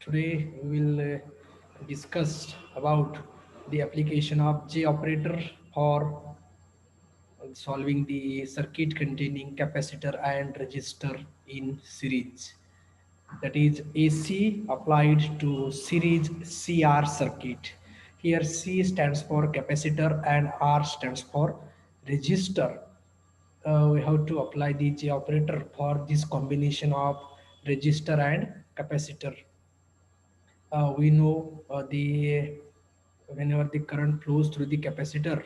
Today we will discuss about the application of J operator for solving the circuit containing capacitor and resistor in series. That is AC applied to series CR circuit. Here C stands for capacitor and R stands for resistor. We have to apply the J operator for this combination of resistor and capacitor. We know the whenever the current flows through the capacitor,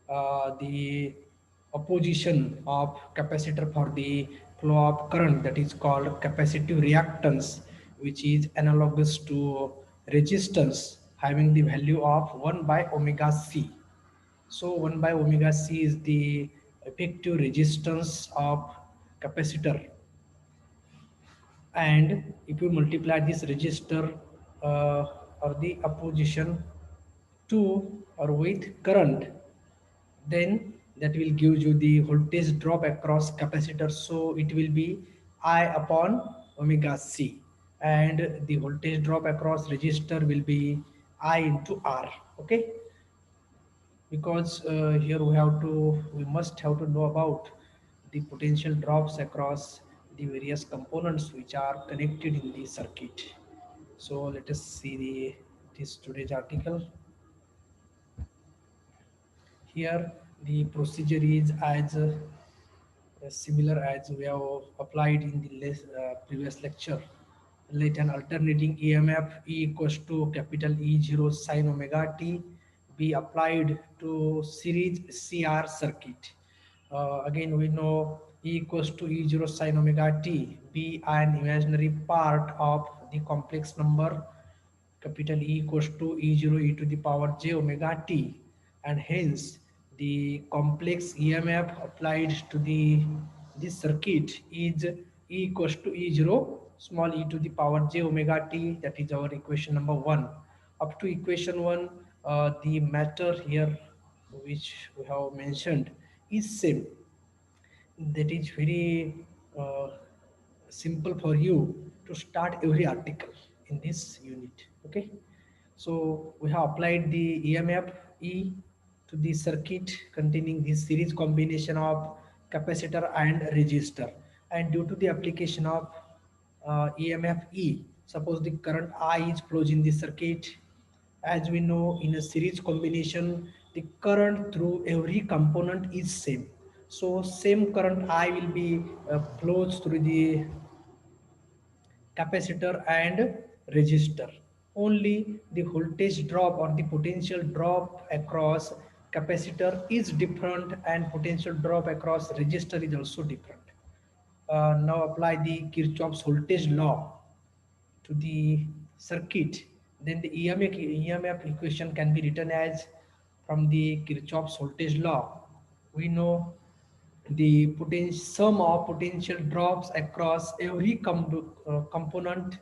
the opposition of capacitor for the flow of current, that is called capacitive reactance, which is analogous to resistance having the value of 1 by omega c. So 1 by omega c is the effective resistance of capacitor, and if you multiply this resistor or the opposition to or with current, then that will give you the voltage drop across capacitor, so it will be I upon omega c, and the voltage drop across resistor will be I into R. Okay, because here we must have to know about the potential drops across the various components which are connected in the circuit. So let us see this today's article. Here the procedure is as similar as we have applied in the previous lecture. Let an alternating EMF E equals to capital E0 sin omega t be applied to series CR circuit. Again, we know E equals to E0 sin omega t be an imaginary part of the complex number capital E equals to E0 e to the power j omega t, and hence the complex EMF applied to the this circuit is E equals to E0 small e to the power j omega t. That is our equation number 1. Up to equation 1, the matter here which we have mentioned is same. That is very simple for you to start every article in this unit. Okay, so we have applied the EMF E to the circuit containing this series combination of capacitor and resistor, and due to the application of EMF E, suppose the current I is flows in the circuit. As we know, in a series combination the current through every component is same, so same current I will be flows through the capacitor and resistor. Only the voltage drop or the potential drop across capacitor is different, and potential drop across resistor is also different. Now apply the Kirchhoff's voltage law to the circuit, then the EMF equation can be written as, from the Kirchhoff's voltage law, we know the potential sum of potential drops across every component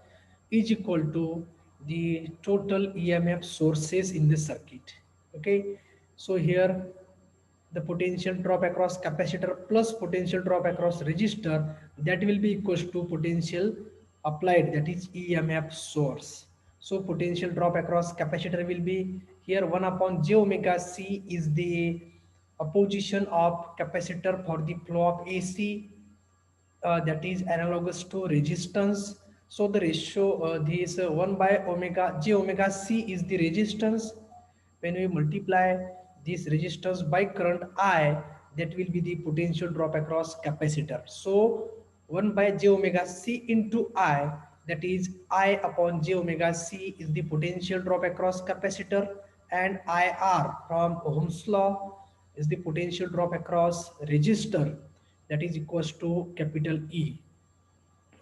is equal to the total EMF sources in the circuit. Okay, so here the potential drop across capacitor plus potential drop across resistor, that will be equals to potential applied, that is EMF source. So potential drop across capacitor will be here 1 upon j omega c is the opposition of capacitor for the flow of AC, that is analogous to resistance. So the ratio, this 1 by omega j omega c is the resistance. When we multiply this resistance by current I, that will be the potential drop across capacitor. So 1 by j omega c into I, that is I upon j omega c is the potential drop across capacitor, and IR from Ohm's law is the potential drop across resistor, that is equals to capital E.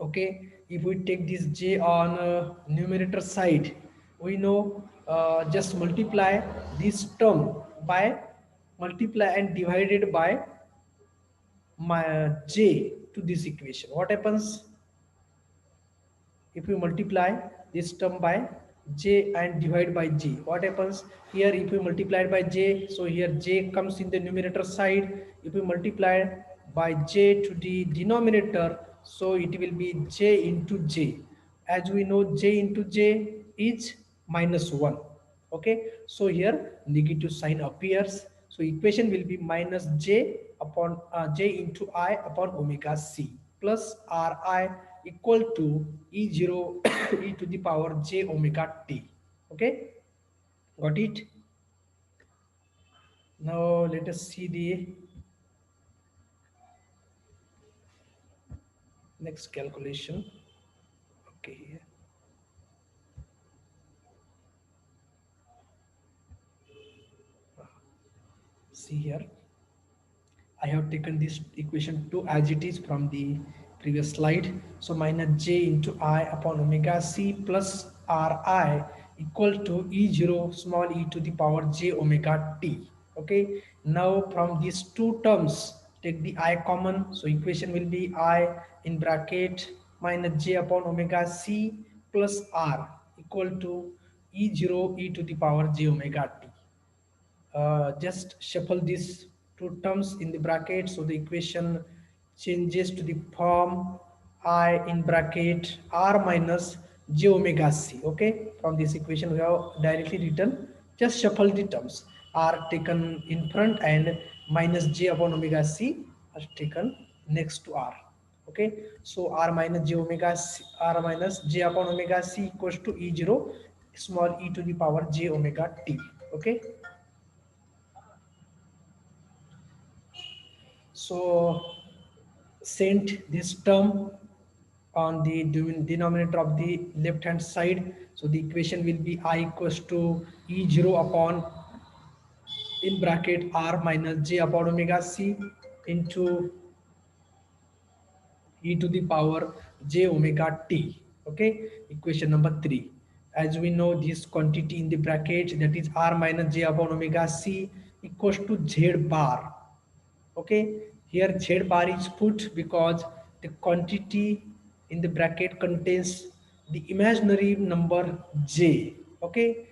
Okay, if we take this j on numerator side, we know just multiply this term by multiply and divided by my j to this equation. What happens if we multiply this term by j and divide by j? What happens here if we multiply it by j? So here j comes in the numerator side. If we multiply by j to the denominator, so it will be j into j. As we know, j into j is minus 1. Okay, so here negative sign appears, so equation will be minus j upon j into I upon omega c plus ri equal to e0 e to the power j omega t. Okay, got it? Now let us see the next calculation. Okay, see here, I have taken this equation 2 as it is from the previous slide. So minus j into I upon omega c plus ri equal to e0 small e to the power j omega t. Okay. Now from these two terms, take the I common. So equation will be I in bracket minus j upon omega c plus r equal to e0 e to the power j omega t. Just shuffle these two terms in the bracket, so the equation changes to the form I in bracket r minus j omega c. Okay, from this equation we have directly written, just shuffle the terms, r taken in front and minus j upon omega c are taken next to r. Okay, so r minus j omega c, r minus j upon omega c equals to e0 small e to the power j omega t. Okay, so send this term on the denominator of the left hand side. So the equation will be I equals to e0 upon in bracket r minus j upon omega c into e to the power j omega t. Okay, equation number 3. As we know, this quantity in the bracket, that is r minus j upon omega c equals to z bar. Okay, here z bar is put because the quantity in the bracket contains the imaginary number j. Okay,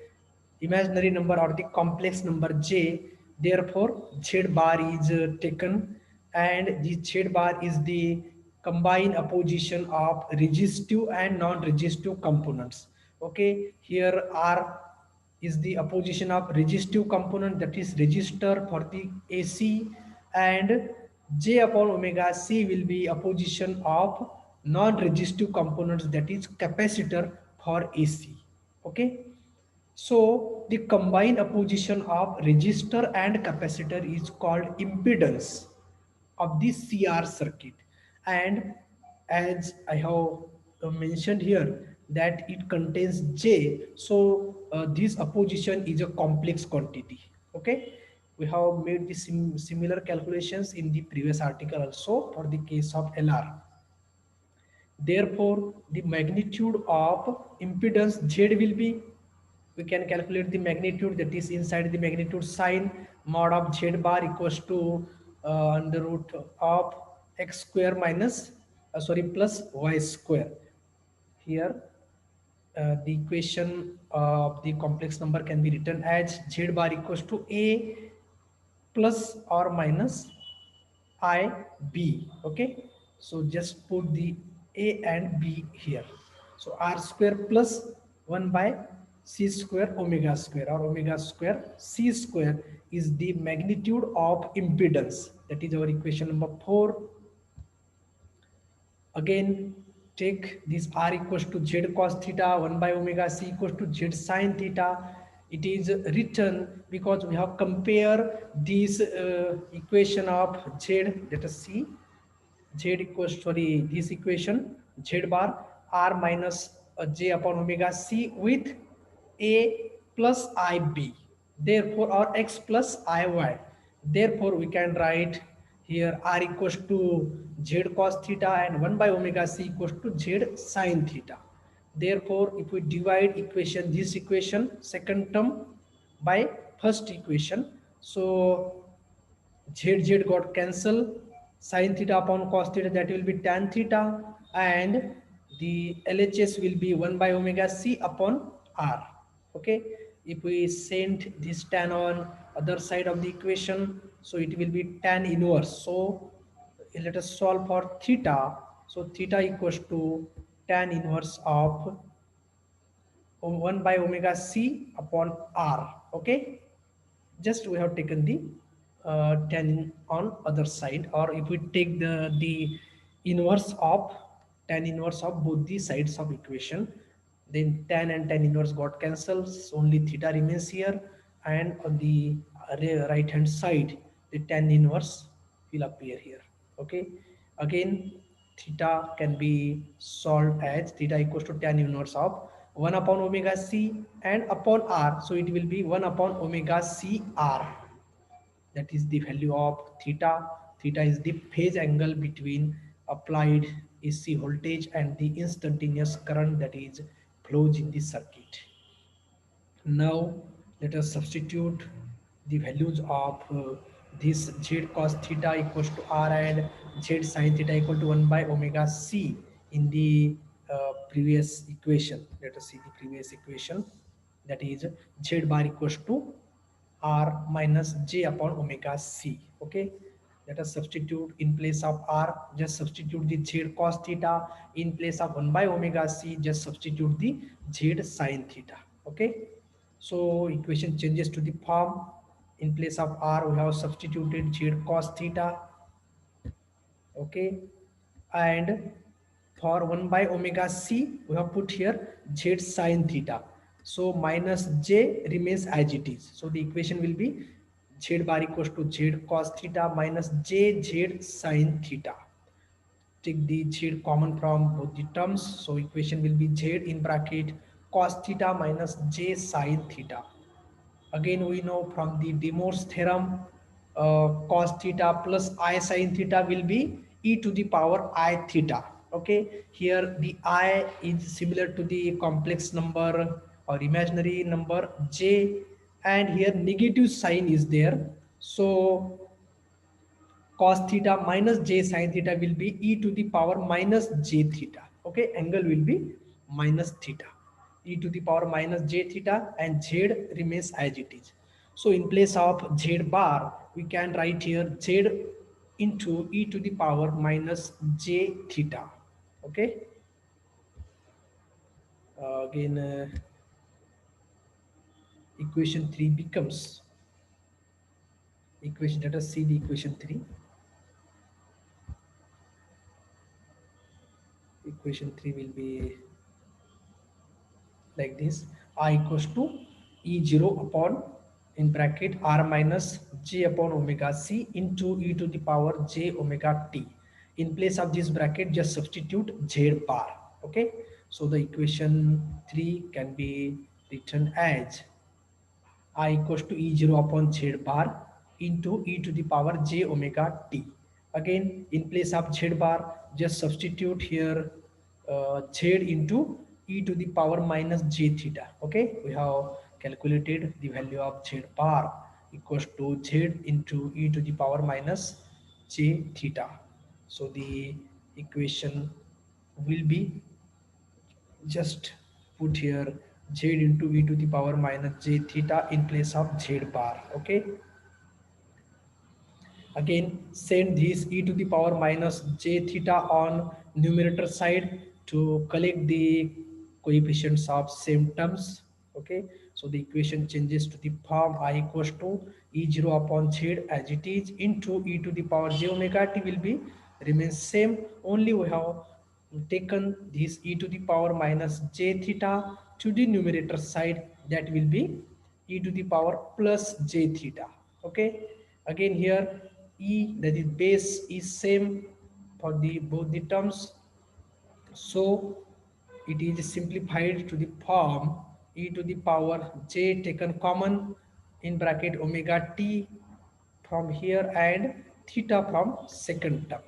imaginary number or the complex number j, therefore z bar is taken, and the z bar is the combined opposition of resistive and non-resistive components. Okay, here r is the opposition of resistive component, that is resistor for the AC, and j upon omega c will be opposition of non-resistive components, that is capacitor for AC. Okay, so the combined opposition of resistor and capacitor is called impedance of the CR circuit. And as I have mentioned here that it contains J, so this opposition is a complex quantity. Okay, we have made the similar calculations in the previous article also for the case of LR. Therefore, the magnitude of impedance Z will be, we can calculate the magnitude, that is inside the magnitude sign mod of Z bar equals to under root of x square minus sorry plus y square. Here the equation of the complex number can be written as Z bar equals to a plus or minus I B. Okay, so just put the A and B here. So R square plus 1 by C square omega square, or omega square C square is the magnitude of impedance. That is our equation number 4. Again, take this r equals to z cos theta 1 by omega c equals to z sin theta. It is written because we have compared this equation of z, let us see, z equals, sorry, this equation z bar r minus j upon omega c with a plus ib, therefore, or x plus iy, therefore we can write here r equals to z cos theta and 1 by omega c equals to z sin theta. Therefore, if we divide equation, this equation second term by first equation, so z got cancel, sin theta upon cos theta, that will be tan theta, and the LHS will be 1 by omega c upon r. Okay, if we send this tan on other side of the equation, so it will be tan inverse. So let us solve for theta. So theta equals to tan inverse of 1 by omega c upon r. Okay, just we have taken the tan on other side, or if we take the inverse of tan inverse of both the sides of equation, then tan and tan inverse got cancels, only theta remains here, and on the right hand side the tan inverse will appear here. Okay, again theta can be solved as theta equals to tan inverse of 1 upon omega c and upon r, so it will be 1 upon omega c r. That is the value of theta. Theta is the phase angle between applied AC voltage and the instantaneous current that is flows in the circuit. Now let us substitute the values of this z cos theta equals to r and z sin theta equal to 1 by omega c in the previous equation. Let us see the previous equation, that is z bar equals to r minus j upon omega c. Okay, let us substitute in place of r, just substitute the z cos theta. In place of 1 by omega c, just substitute the z sin theta. Okay, so equation changes to the form. In place of r we have substituted z cos theta. Okay, and for 1 by omega c we have put here z sin theta, so minus j remains as it is, so the equation will be z bar equals to z cos theta minus j z sin theta. Take the z common from both the terms, so equation will be z in bracket cos theta minus j sin theta. Again we know from the De Mor's theorem, cos theta plus I sin theta will be e to the power I theta. Okay, here the I is similar to the complex number or imaginary number j, and here negative sign is there, so cos theta minus j sin theta will be e to the power minus j theta. Okay, angle will be minus theta, e to the power minus j theta, and z remains as it is. So in place of z bar we can write here z into e to the power minus j theta. Okay, again equation 3 becomes equation, let us see the equation 3. Equation 3 will be like this: I equals to E0 upon in bracket r minus j upon omega c into e to the power j omega t. In place of this bracket just substitute z bar. Okay, so the equation 3 can be written as I equals to E0 upon Z bar into e to the power j omega t. Again, in place of Z bar, just substitute here Z into e to the power minus j theta. Okay, we have calculated the value of Z bar equals to Z into e to the power minus j theta. So the equation will be, just put here z into e to the power minus j theta in place of z bar. Okay, again send this e to the power minus j theta on numerator side to collect the coefficients of same terms. Okay, so the equation changes to the form I equals to e0 upon z as it is into e to the power j omega t will be remains same, only we have taken this e to the power minus j theta to the numerator side, that will be e to the power plus j theta. Okay, again here e, that is base, is same for the both the terms, so it is simplified to the form e to the power j taken common in bracket omega t from here and theta from second term.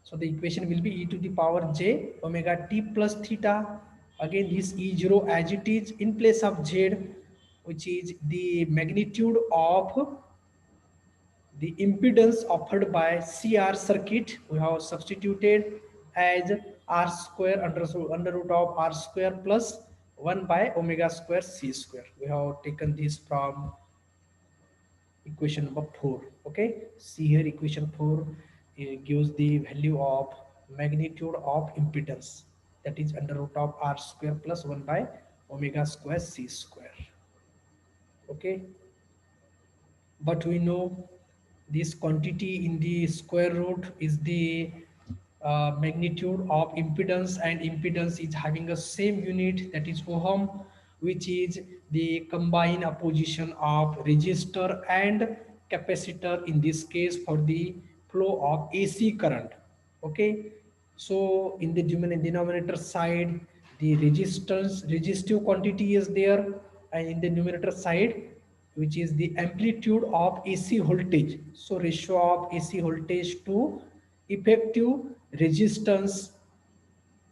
So the equation will be e to the power j omega t plus theta. Again this e0 as it is in place of z, which is the magnitude of the impedance offered by CR circuit, we have substituted as r square under root of r square plus 1 by omega square c square. We have taken this from equation number 4. Okay, see here equation 4 gives the value of magnitude of impedance. that is under root of r square plus 1 by omega square c square. Okay, but we know this quantity in the square root is the magnitude of impedance, and impedance is having a same unit, that is ohm, which is the combined opposition of resistor and capacitor, in this case for the flow of AC current. Okay, so in the denominator side the resistive quantity is there, and in the numerator side, which is the amplitude of AC voltage. So ratio of AC voltage to effective resistance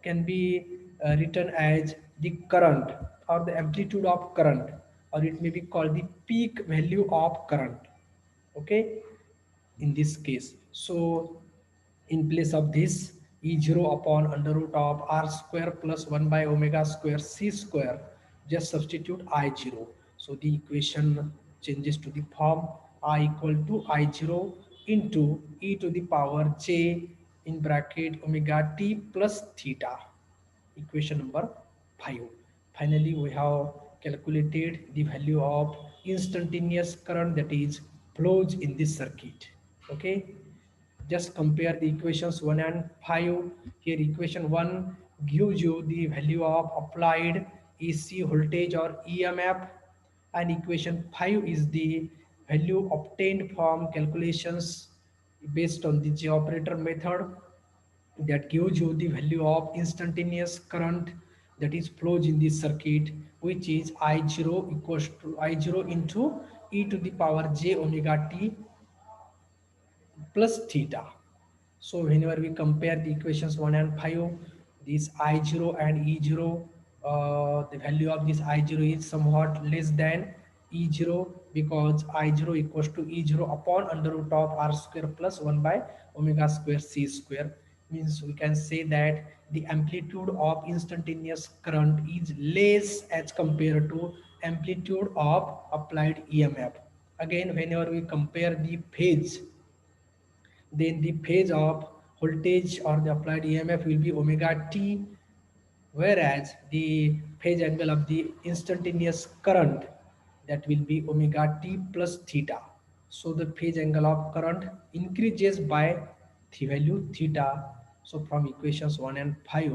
can be written as the current or the amplitude of current, or it may be called the peak value of current. Okay, in this case, so in place of this, E0 upon under root of r square plus 1 by omega square c square, just substitute I0. So the equation changes to the form I equal to I0 into e to the power j in bracket omega t plus theta. Equation number 5. Finally, we have calculated the value of instantaneous current that is flows in this circuit. Okay, just compare the equations 1 and 5. Here equation 1 gives you the value of applied AC voltage or EMF, and equation 5 is the value obtained from calculations based on the J operator method, that gives you the value of instantaneous current that is flows in this circuit, which is I0 equals to I0 into e to the power j omega t plus theta. So whenever we compare the equations 1 and 5, this I0 and E0, the value of this I0 is somewhat less than E0, because I0 equals to E0 upon under root of R square plus 1 by omega square C square. Means we can say that the amplitude of instantaneous current is less as compared to amplitude of applied EMF. Again, whenever we compare the phase, then the phase of voltage or the applied EMF will be omega t, whereas the phase angle of the instantaneous current, that will be omega t plus theta. So the phase angle of current increases by the value theta. So from equations 1 and 5,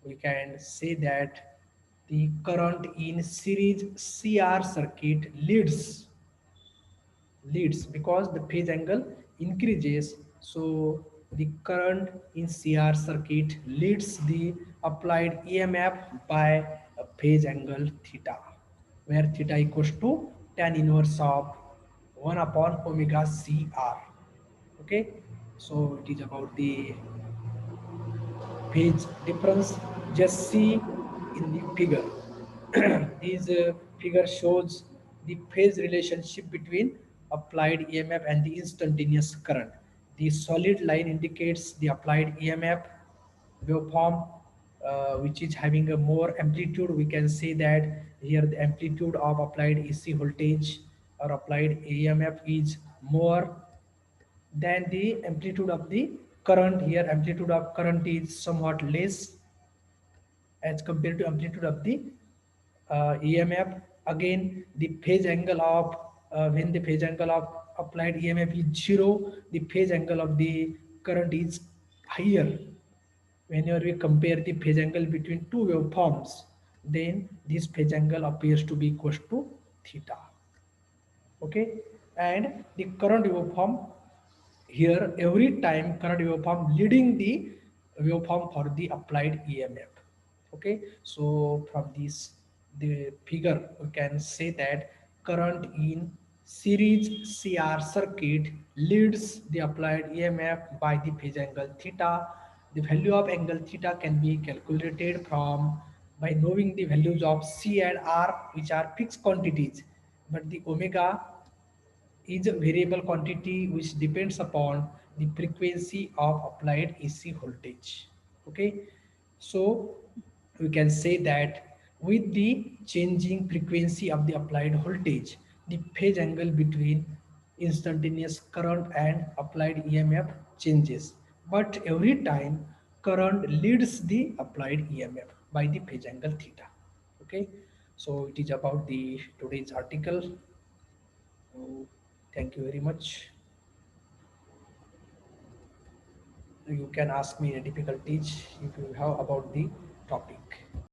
we can say that the current in series CR circuit leads because the phase angle increases. So the current in CR circuit leads the applied EMF by a phase angle theta, where theta equals to tan inverse of 1 upon omega CR. Okay, so it is about the phase difference. Just see in the figure. This figure shows the phase relationship between applied EMF and the instantaneous current. The solid line indicates the applied EMF waveform, which is having a more amplitude. We can say that here the amplitude of applied AC voltage or applied EMF is more than the amplitude of the current. Here amplitude of current is somewhat less as compared to amplitude of the EMF. Again, the phase angle of when the phase angle of applied EMF is 0, the phase angle of the current is higher. Whenever we compare the phase angle between two waveforms, then this phase angle appears to be equal to theta. Okay, and the current waveform, here every time current waveform leading the waveform for the applied EMF. Okay, so from this the figure we can say that current in series CR circuit leads the applied EMF by the phase angle theta. The value of angle theta can be calculated from by knowing the values of C and R, which are fixed quantities, but the omega is a variable quantity which depends upon the frequency of applied AC voltage. Okay, so we can say that with the changing frequency of the applied voltage, the phase angle between instantaneous current and applied EMF changes. But every time current leads the applied EMF by the phase angle theta. Okay, so it is about the today's article. So thank you very much. You can ask me any difficulties if you have about the topic.